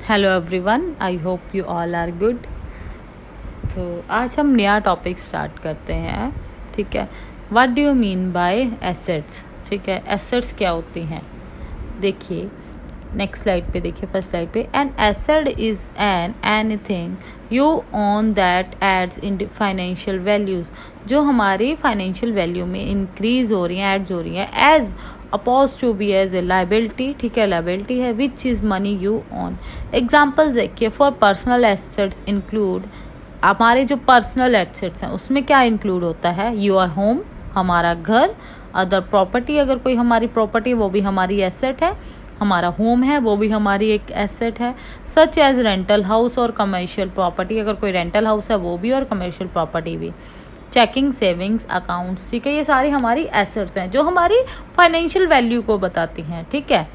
Hello everyone, I hope you all are good. तो आज हम नया टॉपिक स्टार्ट करते हैं। ठीक है, what do you mean by assets. ठीक है, एसेट्स क्या होती हैं, देखिए नेक्स्ट स्लाइड पे देखिए, फर्स्ट स्लाइड पे। An asset is an anything you own that adds in financial values, जो हमारी फाइनेंशियल वैल्यू में इंक्रीज हो रही हैं, एड्स हो रही हैं, as opposed to be as a liability. ठीक है, लाइबिलिटी है which is money you owe. Examples देखिए, फॉर पर्सनल एसेट्स इंक्लूड, हमारे जो पर्सनल एसेट्स हैं उसमें क्या इंक्लूड होता है, योर होम, हमारा घर, अदर प्रॉपर्टी, अगर कोई हमारी प्रॉपर्टी वो भी हमारी एसेट है, हमारा होम है वो भी हमारी एक एसेट है, सच एज रेंटल हाउस और कमर्शियल प्रॉपर्टी, अगर कोई रेंटल हाउस है वो भी और कमर्शियल प्रॉपर्टी भी, चेकिंग, सेविंग्स अकाउंट्स। ठीक है, ये सारी हमारी एसेट्स हैं जो हमारी फाइनेंशियल वैल्यू को बताती हैं। ठीक है,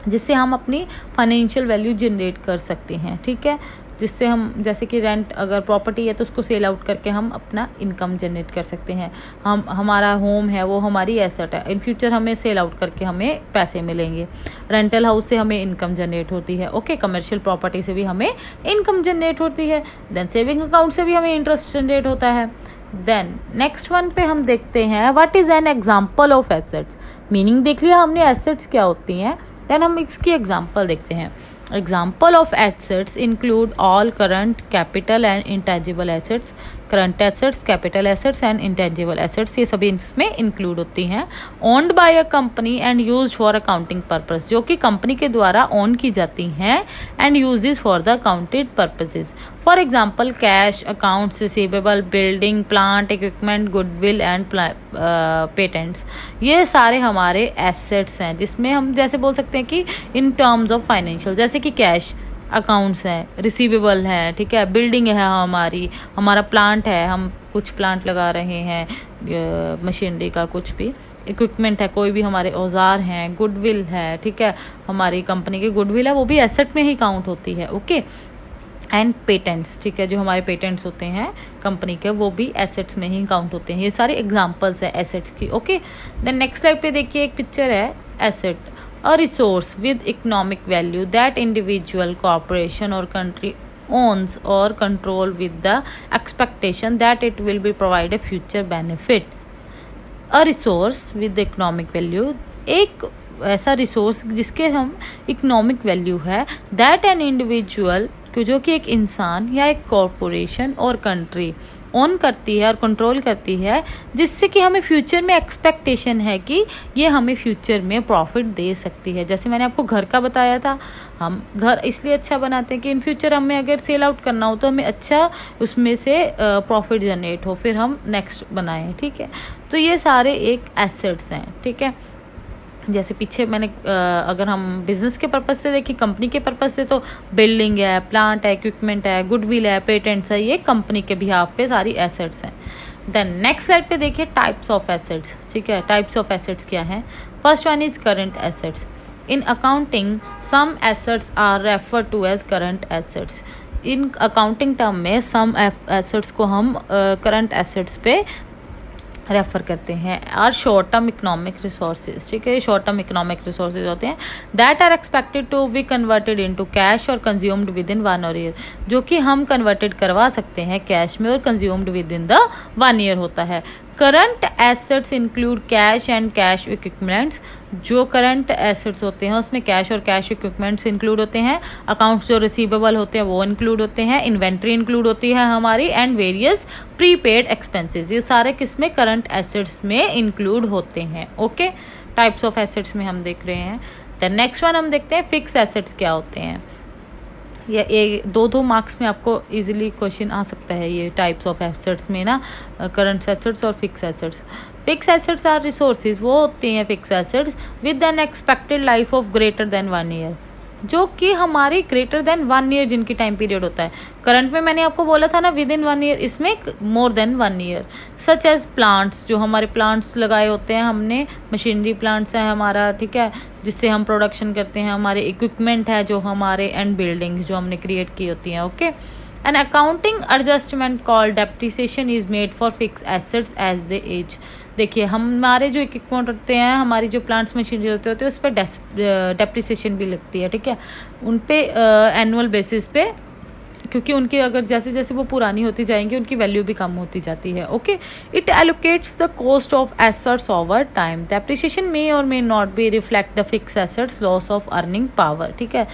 जिससे हम अपनी फाइनेंशियल वैल्यू जनरेट कर सकते हैं। ठीक है, जिससे हम, जैसे कि रेंट अगर प्रॉपर्टी है तो उसको सेल आउट करके हम अपना इनकम जनरेट कर सकते हैं। हमारा होम है वो हमारी एसेट है, इन फ्यूचर हमें सेल आउट करके हमें पैसे मिलेंगे। रेंटल हाउस से हमें इनकम जनरेट होती है। ओके, कमर्शियल प्रॉपर्टी से भी हमें इनकम जनरेट होती है। देन सेविंग अकाउंट से भी हमें इंटरेस्ट जनरेट होता है। देन नेक्स्ट वन पे हम देखते हैं what is an example of assets. Meaning देख लिया हमने एसेट्स क्या होती हैं, देन हम इसकी एग्जाम्पल देखते हैं। Example of assets include all current, capital and intangible assets. Current assets, capital assets and intangible assets, ये सभी इसमें इंक्लूड होती हैं। Owned by a company and used for accounting purpose, जो कि कंपनी के द्वारा ओन की जाती हैं and uses for the accounted purposes. For example cash, accounts receivable, building, plant, equipment, goodwill and patents, ये सारे हमारे एसेट्स हैं, जिसमें हम जैसे बोल सकते हैं कि इन टर्म्स ऑफ फाइनेंशियल, जैसे कि कैश, अकाउंट्स हैं, रिसीवेबल है, ठीक है, बिल्डिंग है हमारी, हमारा प्लांट है, हम कुछ प्लांट लगा रहे हैं मशीनरी का, कुछ भी इक्विपमेंट है, कोई भी हमारे औजार हैं, गुडविल है, ठीक है, हमारी कंपनी की गुडविल है वो भी एसेट में ही काउंट होती है। ओके, एंड पेटेंट्स, ठीक है, जो हमारे पेटेंट्स होते हैं कंपनी के वो भी एसेट्स में ही काउंट होते हैं। ये सारे एग्जांपल्स है एसेट्स की। ओके, देन नेक्स्ट स्लाइड पे देखिए, एक पिक्चर है asset, a resource with economic value that individual, corporation और country owns or control with the expectation that it will be provide a future benefit. A resource with economic value, एक ऐसा resource जिसके हम economic value है, that an individual, जो कि एक इंसान या एक कॉरपोरेशन और कंट्री ओन करती है और कंट्रोल करती है, जिससे कि हमें फ्यूचर में एक्सपेक्टेशन है कि ये हमें फ्यूचर में प्रॉफिट दे सकती है। जैसे मैंने आपको घर का बताया था, हम घर इसलिए अच्छा बनाते हैं कि इन फ्यूचर हमें अगर सेल आउट करना हो तो हमें अच्छा उसमें से प्रॉफिट जनरेट हो, फिर हम नेक्स्ट बनाएं। ठीक है, तो ये सारे एक एसेट्स हैं। ठीक है, जैसे पीछे मैंने अगर हम बिजनेस के पर्पज से देखें, कंपनी के पर्पज से, तो बिल्डिंग है, प्लांट है, इक्विपमेंट है, गुडविल है, पेटेंट्स है, ये कंपनी के बिहाफ पे सारी एसेट्स हैं। देन नेक्स्ट स्लाइड पे देखिए टाइप्स ऑफ एसेट्स। ठीक है, टाइप्स ऑफ एसेट्स क्या हैं। First one is current assets. In accounting some assets are refer to as current assets. In accounting term में सम एसेट्स को हम करंट एसेट्स पे रेफर करते हैं। और शॉर्ट टर्म इकोनॉमिक रिसोर्सेज, ठीक है, शॉर्ट टर्म इकोनॉमिक रिसोर्सेज होते हैं that are expected to be converted into cash और कंज्यूम्ड विद इन 1 ईयर, जो कि हम कन्वर्टेड करवा सकते हैं कैश में और consumed with in the 1 year होता है। Current assets include cash and cash equipments. जो करंट एसेट्स होते हैं उसमें कैश और कैश इक्विपमेंट्स इंक्लूड होते हैं। अकाउंट्स जो रिसीवेबल होते हैं वो इंक्लूड होते हैं। इन्वेंट्री इंक्लूड होती है हमारी, एंड वेरियस प्रीपेड एक्सपेंसेस, ये सारे किसमें, करंट एसेट्स में इंक्लूड होते हैं। ओके, टाइप्स ऑफ एसेट्स में हम देख रहे हैं। देन नेक्स्ट वन हम देखते हैं फिक्स एसेट्स क्या होते हैं। ये दो मार्क्स में आपको इजीली क्वेश्चन आ सकता है ये टाइप्स ऑफ एसेट्स में ना, करंट एसेट्स और fix assets. Fix assets are resources, वो होते हैं fix assets with an expected life of greater than 1 year, जो कि हमारी ग्रेटर देन 1 ईयर जिनकी टाइम पीरियड होता है। करंट में मैंने आपको बोला था ना विद इन 1 ईयर, इसमें more than 1 year. Such as plants, जो हमारे प्लांट्स लगाए होते हैं हमने, मशीनरी प्लांट्स है हमारा, ठीक है, जिससे हम प्रोडक्शन करते हैं, हमारे इक्विपमेंट है जो हमारे, एंड बिल्डिंग्स जो हमने क्रिएट की होती हैं। Okay, an accounting adjustment called depreciation is made for fix assets as they age. देखिए हमारे जो इक्विपमेंट होते हैं, हमारी जो प्लांट्स मशीनरी होते हैं उस पर डेप्रिसिएशन भी लगती है, ठीक है, उन पे एनुअल बेसिस पे, क्योंकि उनकी अगर जैसे जैसे वो पुरानी होती जाएंगी उनकी वैल्यू भी कम होती जाती है। Okay, it allocates the cost of assets over time. Depreciation may or may not be reflect the fix assets loss of earning power, ठीक है।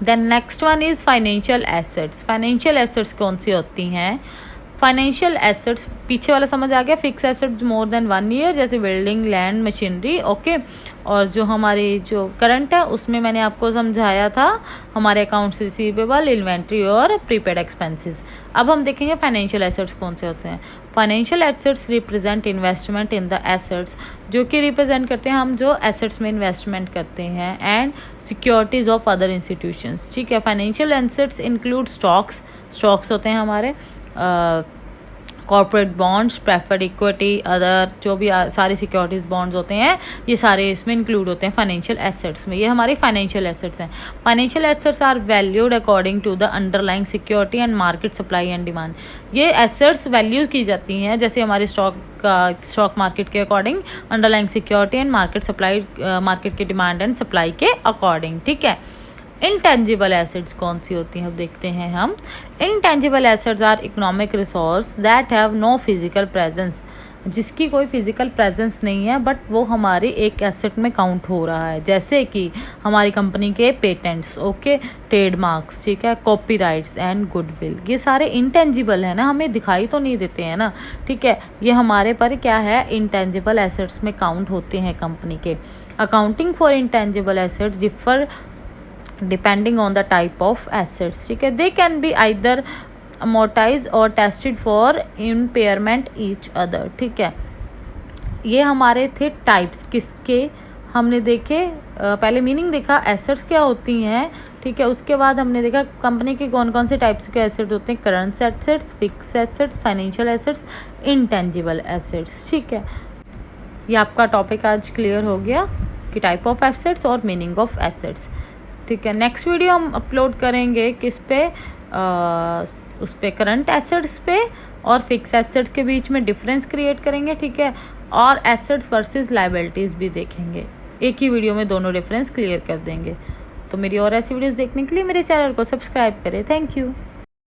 Then next one is financial assets. Financial assets कौन सी होती हैं? Financial assets, पीछे वाला समझ आ गया, फिक्स एसेट्स मोर देन 1 ईयर जैसे बिल्डिंग, लैंड, मशीनरी, ओके। और जो हमारी जो करंट है उसमें मैंने आपको समझाया था हमारे अकाउंट्स रिसीवेबल, इन्वेंट्री और प्रीपेड एक्सपेंसेस। अब हम देखेंगे फाइनेंशियल एसेट्स कौन से होते हैं। Financial assets represent investment in the assets, जो कि रिप्रेजेंट करते हैं हम जो एसेट्स में इन्वेस्टमेंट करते हैं, and securities of other institutions, ठीक है। फाइनेंशियल एसेट्स इंक्लूड स्टॉक्स होते हैं हमारे, corporate bonds, preferred equity, other जो भी सारे सिक्योरिटीज बॉन्ड्स होते हैं ये सारे इसमें इंक्लूड होते हैं फाइनेंशियल एसेट्स में। ये हमारी फाइनेंशियल एसेट्स हैं। Financial assets are valued according to the underlying security and market supply and demand. ये एसेट्स वैल्यू की जाती हैं जैसे हमारे स्टॉक मार्केट के according, underlying security and market supply, market के डिमांड एंड सप्लाई के अकॉर्डिंग, ठीक है। इनटेंजिबल एसेट्स कौन सी होती हैं अब देखते हैं हम। Intangible assets are economic resource that have no physical presence, जिसकी कोई फिजिकल प्रेजेंस नहीं है बट वो हमारी एक एसेट में काउंट हो रहा है, जैसे कि हमारी कंपनी के पेटेंट्स, ओके, ट्रेडमार्क्स, ठीक है, कॉपीराइट्स एंड गुडविल। ये सारे इनटेंजिबल है ना, हमें दिखाई तो नहीं देते हैं ना, ठीक है, ये हमारे पर क्या है, इनटेंजिबल एसेट्स में काउंट होते हैं कंपनी के। Accounting for intangible assets differ depending on the type of assets, ठीक है। They can be either amortize or tested for impairment each other, ठीक है। ये हमारे थे टाइप्स, किसके हमने देखे, पहले मीनिंग देखा एसेट्स क्या होती हैं, ठीक है। उसके बाद हमने देखा कंपनी के कौन कौन से टाइप्स के एसेट होते हैं, current assets, fix assets, financial assets, intangible assets, ठीक है। ये आपका टॉपिक आज क्लियर हो गया कि टाइप ऑफ एसेट्स और मीनिंग ऑफ एसेट्स, ठीक है। नेक्स्ट वीडियो हम अपलोड करेंगे किस पे, उस पे करंट एसेट्स पे, और फिक्स एसेट्स के बीच में डिफरेंस क्रिएट करेंगे, ठीक है, और एसेट्स वर्सेस लायबिलिटीज भी देखेंगे। एक ही वीडियो में दोनों डिफरेंस क्लियर कर देंगे। तो मेरी और ऐसी वीडियोस देखने के लिए मेरे चैनल को सब्सक्राइब करें। Thank you.